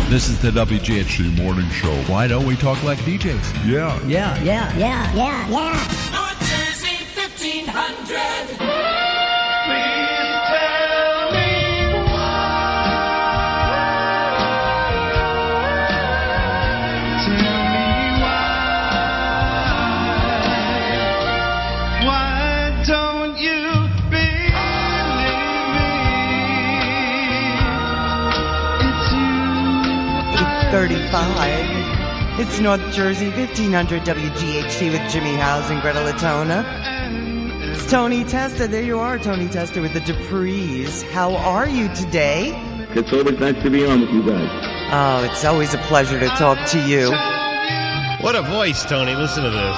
This is the WGHT Morning Show. Why don't we talk like DJs? Yeah. North Jersey 1500. Why don't you believe me? It's you. 8:35. It's North Jersey 1500 WGHT with Jimmy Howes and Greta Latona. It's Tony Testa. There you are, Tony Testa with the Duprees. How are you today? It's always nice to be on with you guys. Oh, it's always a pleasure to talk to you. What a voice, Tony. Listen to this.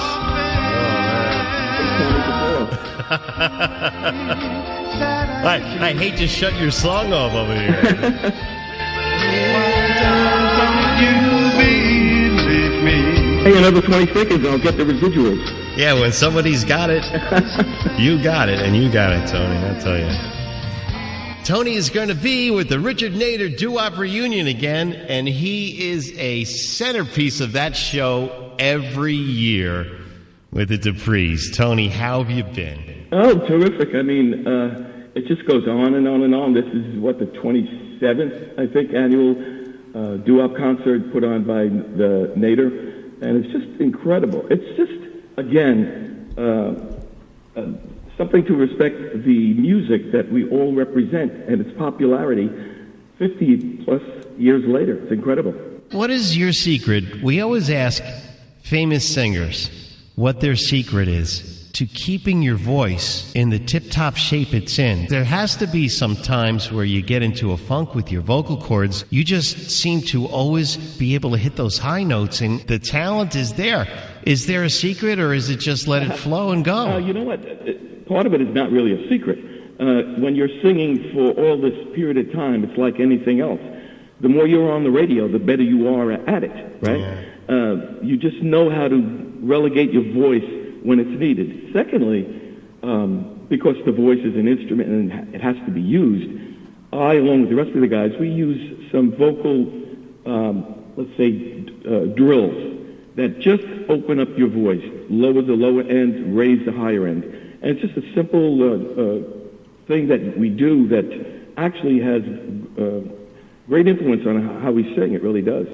I hate to shut your song off over here. Hey, another 20 seconds, I'll get the residuals. Yeah, when somebody's got it, you got it, and you got it, Tony, I'll tell you. Tony is going to be with the Richard Nader doo-wop reunion again, and he is a centerpiece of that show every year with the Duprees. Tony, how have you been? Oh, terrific. I mean, it just goes on and on and on. This is, the 27th, I think, annual doo-wop concert put on by the Nader. And it's just incredible. It's just, again, something to respect the music that we all represent and its popularity 50-plus years later. It's incredible. What is your secret? We always ask famous singers what their secret is to keeping your voice in the tip-top shape it's in. There has to be some times where you get into a funk with your vocal cords. You just seem to always be able to hit those high notes, and the talent is there. Is there a secret, or is it just let it flow and go? You know what? Part of it is not really a secret. When you're singing for all this period of time, it's like anything else. The more you're on the radio, the better you are at it, right? Yeah. You just know how to relegate your voice when it's needed. Secondly, because the voice is an instrument and it has to be used, I, along with the rest of the guys, we use some vocal, let's say, drills that just open up your voice, lower the lower end, raise the higher end. And it's just a simple thing that we do that actually has great influence on how we sing. It really does.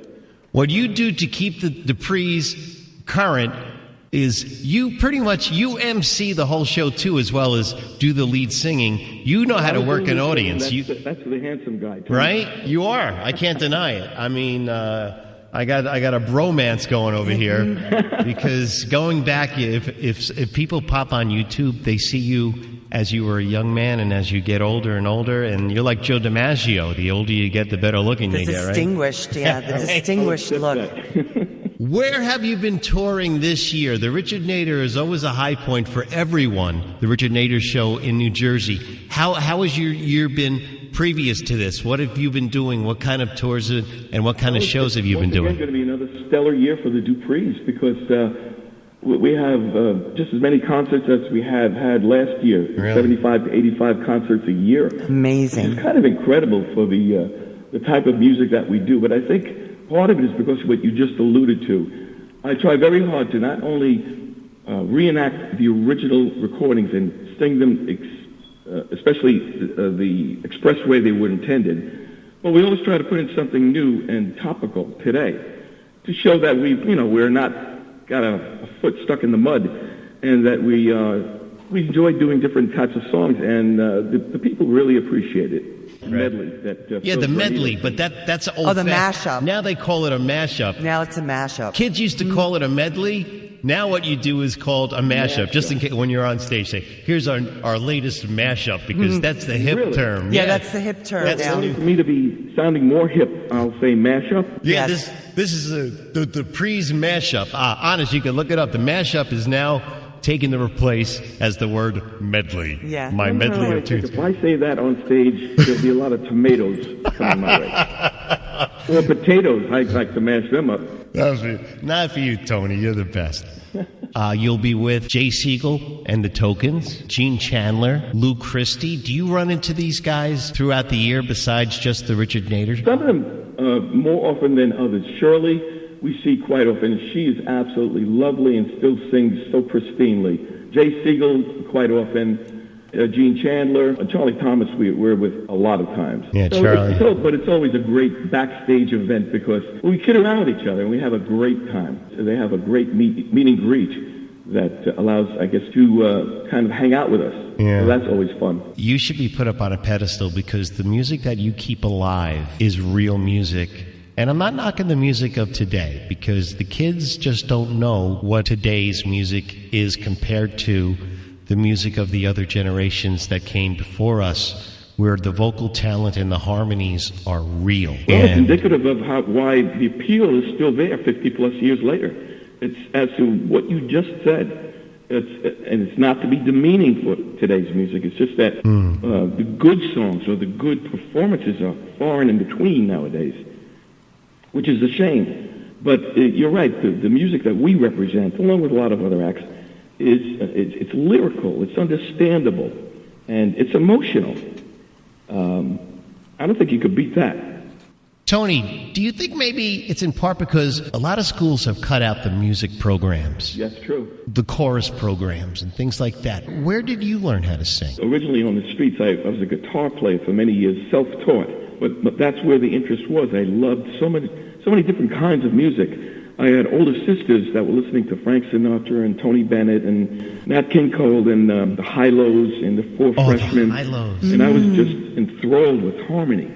What you do to keep the Duprees current is you MC the whole show too, as well as do the lead singing. You know how to work an audience. That's the handsome guy, Tom. Right? You are. I can't deny it. I mean, I got a bromance going over here because going back, if people pop on YouTube, they see you as you were a young man and as you get older and older, and you're like Joe DiMaggio. The older you get, the better looking you get, right? Distinguished look. Where have you been touring this year? The Richard Nader is always a high point for everyone, the Richard Nader show in New Jersey. How has your year been previous to this? What have you been doing? What kind of tours and what kind of shows have you been doing? It's going to be another stellar year for the Duprees because we have just as many concerts as we have had last year, really? 75 to 85 concerts a year. Amazing. It's kind of incredible for the type of music that we do, but I think part of it is because of what you just alluded to. I try very hard to not only reenact the original recordings and sing them, especially the express way they were intended, but we always try to put in something new and topical today to show that we're not got a foot stuck in the mud, and that we enjoy doing different types of songs, and the people really appreciate it. Medley. The medley, but that's old. Oh, the mashup. Now they call it a mashup. Now it's a mashup. Kids used to call it a medley. Now what you do is called a mashup. Just in case when you're on stage, say, "Here's our latest mashup," because that's the hip term. Yeah, that's the hip term. That's for me to be sounding more hip. I'll say mashup. Yeah, yes. This is the Duprees mashup. Honest, you can look it up. The mashup is now taken to replace as the word medley. Yeah. My medley of tunes. If I say that on stage, there'll be a lot of tomatoes coming my way. Or potatoes. I like to mash them up. Not for you, Tony. You're the best. You'll be with Jay Siegel and the Tokens, Gene Chandler, Lou Christie. Do you run into these guys throughout the year besides just the Richard Nader? Some of them more often than others. Shirley, we see quite often. She is absolutely lovely and still sings so pristinely. Jay Siegel, quite often. Gene Chandler, Charlie Thomas, we're with a lot of times. Yeah, so Charlie. But it's always a great backstage event because we kid around with each other and we have a great time. So they have a great meet and greet that allows, I guess, to kind of hang out with us. Yeah. So that's always fun. You should be put up on a pedestal because the music that you keep alive is real music. And I'm not knocking the music of today because the kids just don't know what today's music is compared to the music of the other generations that came before us, where the vocal talent and the harmonies are real. Well, it's indicative of why the appeal is still there 50-plus years later. It's as to what you just said. And it's not to be demeaning for today's music. It's just that the good songs or the good performances are far and in between nowadays, which is a shame. But you're right. The music that we represent, along with a lot of other acts, it's lyrical, it's understandable, and it's emotional. I don't think you could beat that. Tony, do you think maybe it's in part because a lot of schools have cut out the music programs? That's true. The chorus programs and things like that. Where did you learn how to sing? Originally on the streets, I was a guitar player for many years, self-taught. But that's where the interest was. I loved so many different kinds of music. I had older sisters that were listening to Frank Sinatra and Tony Bennett and Nat King Cole and the High-Lows and the Four Freshmen. The High-Lows. And I was just enthralled with harmony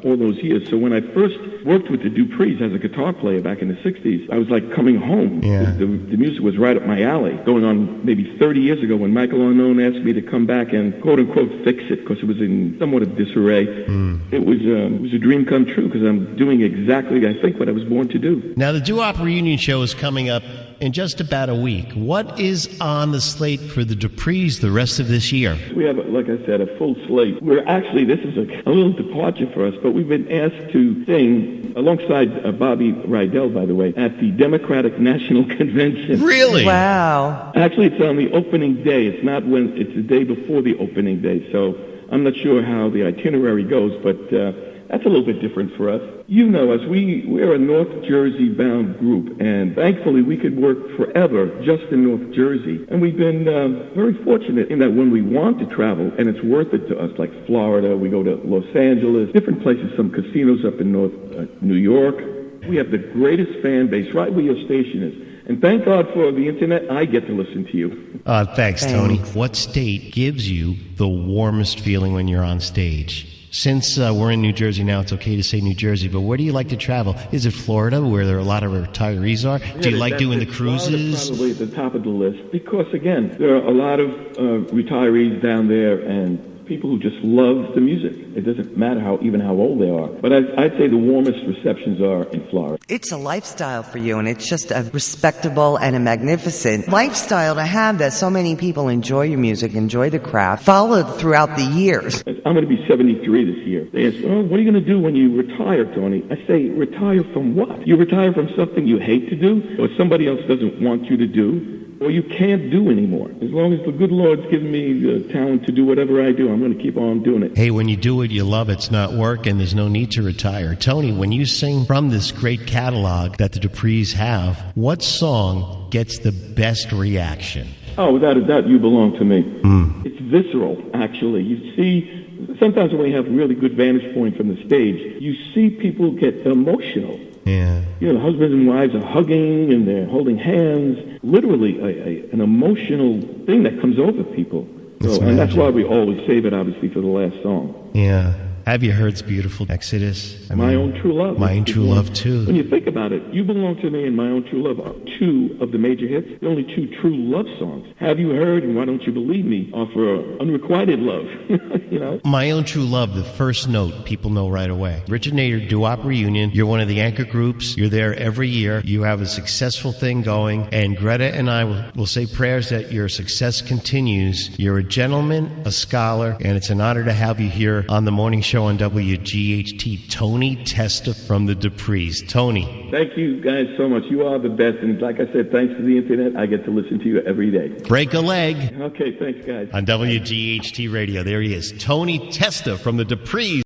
all those years. So when I first worked with the Duprees as a guitar player back in the 60s, I was like coming home. Yeah. The music was right up my alley. Going on maybe 30 years ago when Michael Unknown asked me to come back and quote-unquote fix it because it was in somewhat of disarray. It was a dream come true because I'm doing exactly, I think, what I was born to do. Now, the Doo-Wop Reunion show is coming up in just about a week. What is on the slate for the Duprees the rest of this year? We have, like I said, a full slate. We're actually, this is a little departure for us, but we've been asked to sing alongside Bobby Rydell, by the way, at the Democratic National Convention. Really? Wow. Actually, it's on the opening day. It's not when, it's the day before the opening day. So I'm not sure how the itinerary goes, but that's a little bit different for us. You know us. We're a North Jersey-bound group, and thankfully we could work forever just in North Jersey. And we've been very fortunate in that when we want to travel, and it's worth it to us, like Florida, we go to Los Angeles, different places, some casinos up in New York. We have the greatest fan base right where your station is. And thank God for the internet, I get to listen to you. Thanks, Tony. What state gives you the warmest feeling when you're on stage? Since we're in New Jersey now, it's okay to say New Jersey, but where do you like to travel? Is it Florida, where there are a lot of retirees are? Do you like doing the cruises? Probably at the top of the list, because, again, there are a lot of retirees down there and people who just love the music. It doesn't matter even how old they are. But I'd say the warmest receptions are in Florida. It's a lifestyle for you, and it's just a respectable and a magnificent lifestyle to have that so many people enjoy your music, enjoy the craft, followed throughout the years. I'm going to be 73 this year. They ask, what are you going to do when you retire, Tony? I say, retire from what? You retire from something you hate to do, or somebody else doesn't want you to do, or you can't do anymore. As long as the good Lord's given me the talent to do whatever I do, I'm going to keep on doing it. Hey, when you do it, you love it. It's not work, and there's no need to retire. Tony, when you sing from this great catalog that the Duprees have, what song gets the best reaction? Oh, without a doubt, You Belong to Me. It's visceral, actually. You see, sometimes when we have really good vantage point from the stage, you see people get emotional. Yeah. You know, husbands and wives are hugging and they're holding hands. Literally an emotional thing that comes over people. So, and that's why we always save it, obviously, for the last song. Yeah. Have you heard It's Beautiful, Exodus? My Own True Love. My Own True Love, too. When you think about it, You Belong to Me and My Own True Love are two of the major hits. The only two true love songs. Have You Heard and Why Don't You Believe Me are for unrequited love. You know? My Own True Love, the first note, people know right away. Richard Nader, Doo-Wop Reunion. You're one of the anchor groups. You're there every year. You have a successful thing going. And Greta and I will say prayers that your success continues. You're a gentleman, a scholar, and it's an honor to have you here on the morning show on WGHT. Tony Testa from the Duprees. Tony. Thank you guys so much. You are the best. And like I said, thanks to the internet, I get to listen to you every day. Break a leg. Okay, thanks, guys. On WGHT Radio. There he is. Tony Testa from the Duprees.